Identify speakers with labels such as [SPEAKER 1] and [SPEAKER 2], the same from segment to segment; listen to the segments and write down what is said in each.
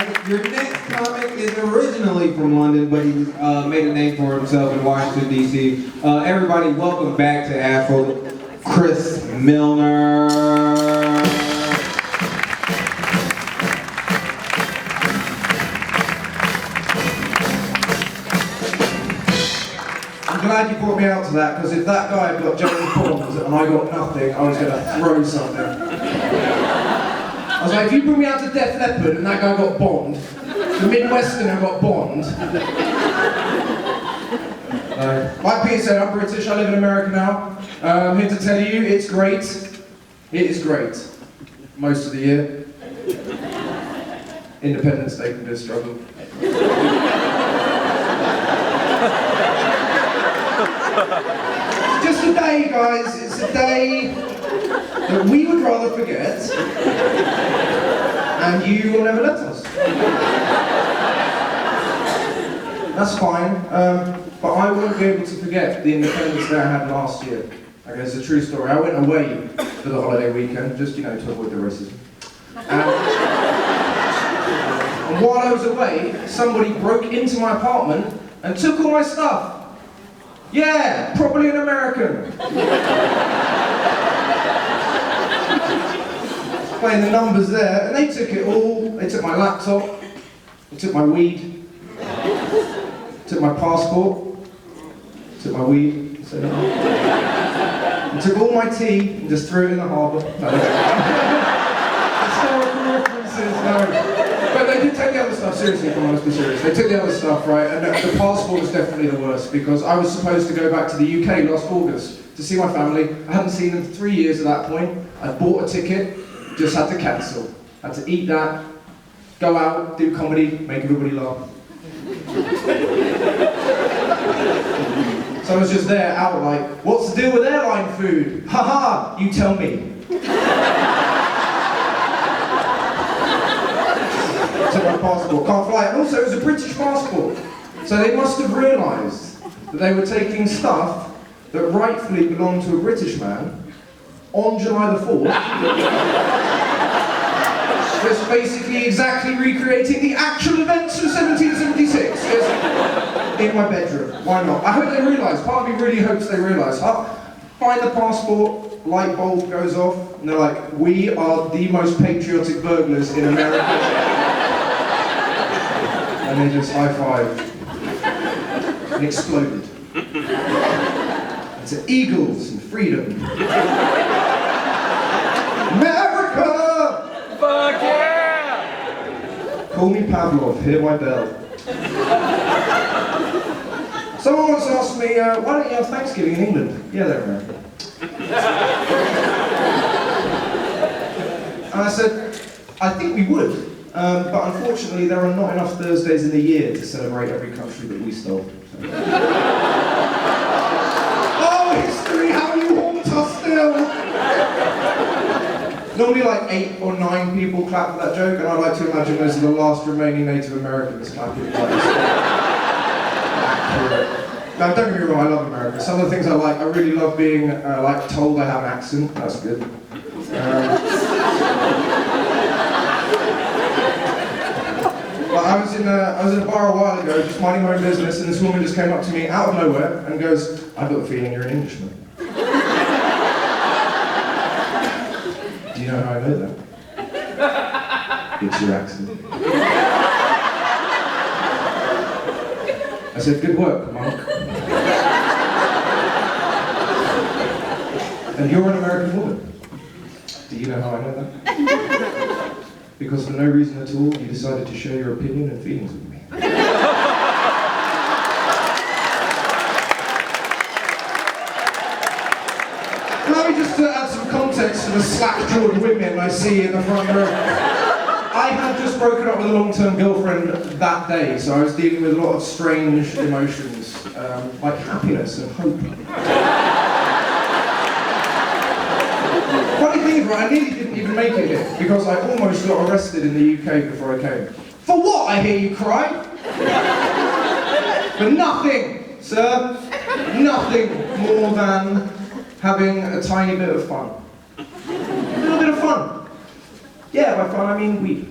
[SPEAKER 1] right, your next comic is originally from London, but he made a name for himself in Washington, D.C. Everybody, welcome back to Asheville, Chris Milner.
[SPEAKER 2] I'm glad you brought me out to that, because if that guy got James Bond and I got nothing, I was going to throw something. I was like, if you bring me out to Def Leppard and that guy got Bond, the Midwesterner got Bond. Like Peter said, I'm British, I live in America now. I'm here to tell you, it's great. It is great. Most of the year. Independence Day can be a struggle. Just a day, guys. It's a day that we would rather forget, and you will never let us. That's fine, but I won't be able to forget the Independence Day I had last year. Okay, it's a true story. I went away for the holiday weekend, just, to avoid the racism. And while I was away, somebody broke into my apartment and took all my stuff. Yeah, probably an American. Playing the numbers there, and they took it all. They took my laptop, they took my weed, took my passport, took my weed, and took all my tea and just threw it in the harbour. No. Historical references, no. But they did take the other stuff, seriously, if I'm honest, be serious. They took the other stuff, right, and the passport was definitely the worst, because I was supposed to go back to the UK last August to see my family. I hadn't seen them for 3 years at that point. I bought a ticket, just had to cancel. Had to eat that, go out, do comedy, make everybody laugh. So I was just there, out like, what's the deal with airline food? Haha, you tell me. Took my passport, can't fly. And also, it was a British passport. So they must have realised that they were taking stuff that rightfully belonged to a British man on July the 4th. Just basically exactly recreating the actual events of 1776. Just in my bedroom. Why not? I hope they realise. Part of me really hopes they realise. Find the passport, light bulb goes off, and they're like, we are the most patriotic burglars in America. And they just high-fived and exploded. It's eagles and freedom. America!
[SPEAKER 3] Fuck yeah!
[SPEAKER 2] Call me Pavlov, hear my bell. Someone once asked me, why don't you have Thanksgiving in England? Yeah, they're American. And I said, I think we would. But unfortunately, there are not enough Thursdays in the year to celebrate every country that we stole. So. Oh, history, how you haunt us still! Normally like 8 or 9 people clap for that joke, and I like to imagine those are the last remaining Native Americans clapping for that. Now, don't get me wrong, I love America. Some of the things I like, I really love being told I have an accent. That's good. But I was in a bar a while ago, just minding my own business, and this woman just came up to me out of nowhere and goes, "I've got the feeling you're an Englishman." Do you know how I know that? It's your accent. I said, "Good work, monk." And you're an American woman. Do you know how I know that? Because for no reason at all, you decided to share your opinion and feelings with me. Allow me just to add some context to the slack-jawed women I see in the front row. I had just broken up with a long-term girlfriend that day, so I was dealing with a lot of strange emotions, like happiness and hope. Funny thing is, right, I nearly didn't even make it here, because I almost got arrested in the UK before I came. For what, I hear you cry? For nothing, sir. Nothing more than having a tiny bit of fun. A little bit of fun. Yeah, by fun I mean weed.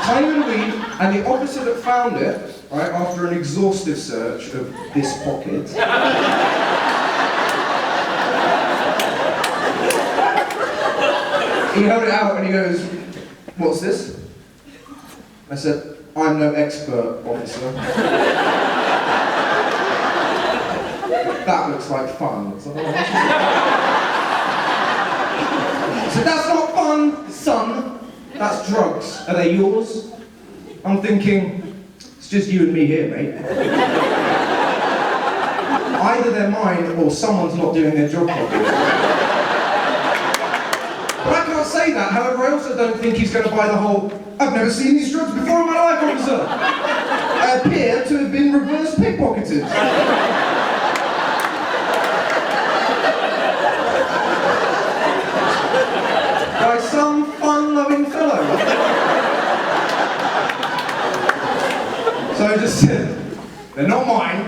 [SPEAKER 2] tiny little weed, and the officer that found it, right, after an exhaustive search of this pocket, he held it out and he goes, "What's this?" I said, "I'm no expert, officer." "That looks like fun." So, I said, "That's not fun, son. That's drugs. Are they yours?" I'm thinking, it's just you and me here, mate. Either they're mine or someone's not doing their job properly. But I can't say that, however, I also don't think he's going to buy the whole, "I've never seen these drugs before in my life, officer. I appear to have been reverse pickpocketed." By some fun-loving fellow. So I just said, "They're not mine.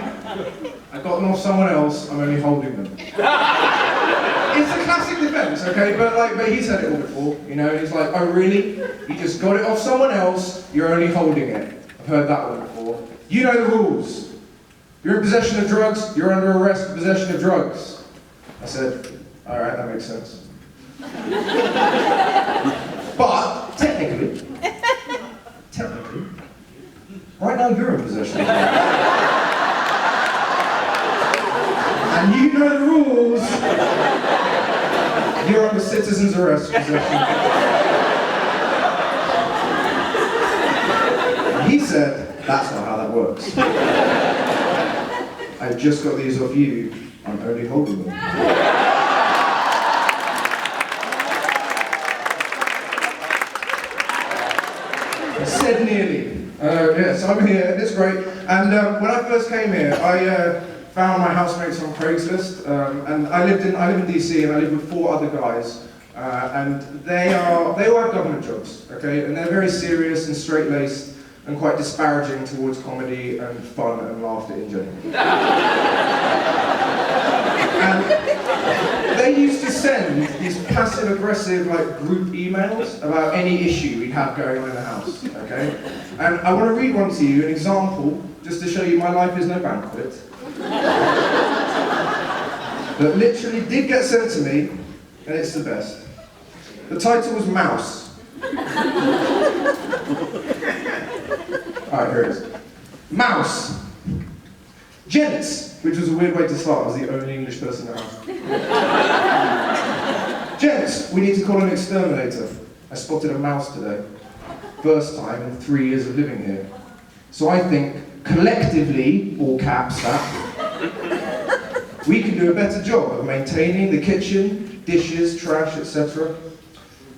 [SPEAKER 2] I got them off someone else. I'm only holding them." It's a classic defense, okay? But he's had it all before, you know? He's like, "Oh, really? You just got it off someone else. You're only holding it." I've heard that one before. You know the rules. You're in possession of drugs. You're under arrest for possession of drugs. I said, "All right, that makes sense." But technically, right now you're in possession of drugs. And you know the rules. You're under citizen's arrest possession. He said, "That's not how that works. I just got these off you. I'm only holding them." I said nearly. Yes, I'm here, and it's great. And when I first came here, I found my housemates on Craigslist, and I live in DC, and I live with 4 other guys, and they all have government jobs, okay, and they're very serious and straight-laced and quite disparaging towards comedy and fun and laughter in general. And they used to send these passive-aggressive group emails about any issue we'd have going on in the house, okay? And I want to read one to you, an example, just to show you my life is no banquet. That literally did get sent to me, and it's the best. The title was Mouse. Alright, here it is. Mouse. Gents, which was a weird way to start, I was the only English person in the house. Gents, we need to call an exterminator. I spotted a mouse today. First time in 3 years of living here. So I think, collectively, all caps that, we can do a better job of maintaining the kitchen, dishes, trash, etc.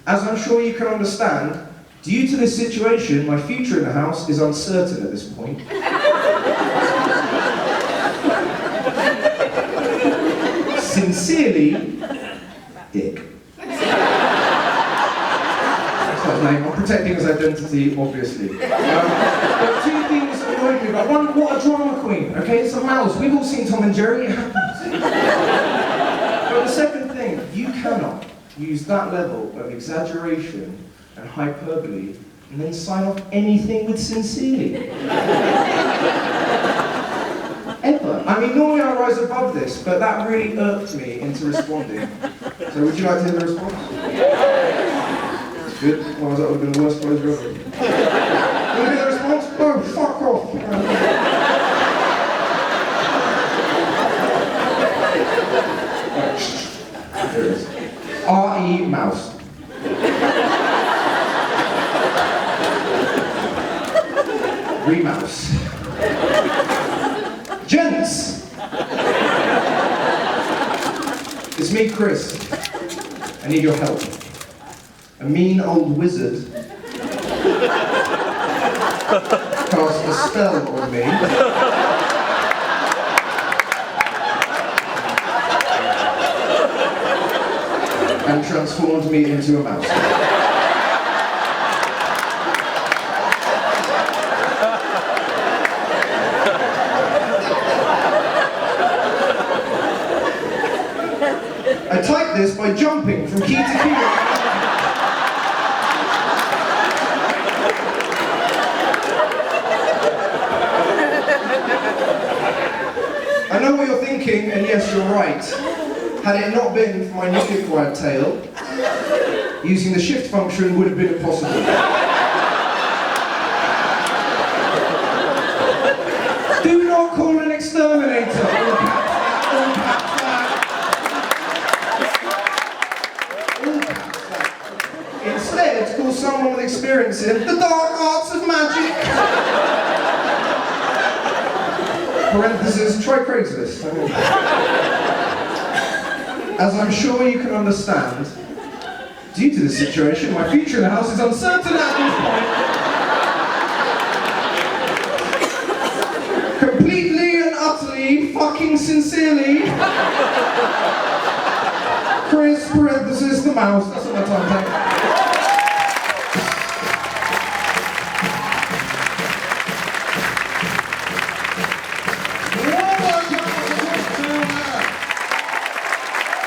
[SPEAKER 2] As I'm sure you can understand, due to this situation, my future in the house is uncertain at this point. Sincerely, Dick. That's not his name. I'm protecting his identity, obviously. But 2 things annoyed me about. One, what a drama queen, okay? It's a mouse. We've all seen Tom and Jerry, it happens. But the second thing, you cannot use that level of exaggeration and hyperbole and then sign off anything with sincerely. Ever. I mean, normally I rise above this, but that really irked me into responding. So would you like to hear the response? Good. Otherwise that would have been the worst closure ever. You want to hear the response? Oh, fuck off. Right. Here it is. R.E. Mouse. Remouse. Gents! It's me, Chris. I need your help. A mean old wizard cast a spell on me. And transformed me into a mouse. I typed this by jumping from key to key. thinking, and yes, you're right, had it not been for my newly acquired tail, using the shift function would have been impossible. Do not call an exterminator. All caps lock. Instead, call someone with experience in the dark arts of magic. Parenthesis, try Craigslist. As I'm sure you can understand, due to this situation, my future in the house is uncertain at this point. Completely and utterly, fucking sincerely. Chris, parenthesis, the mouse. That's what my time takes.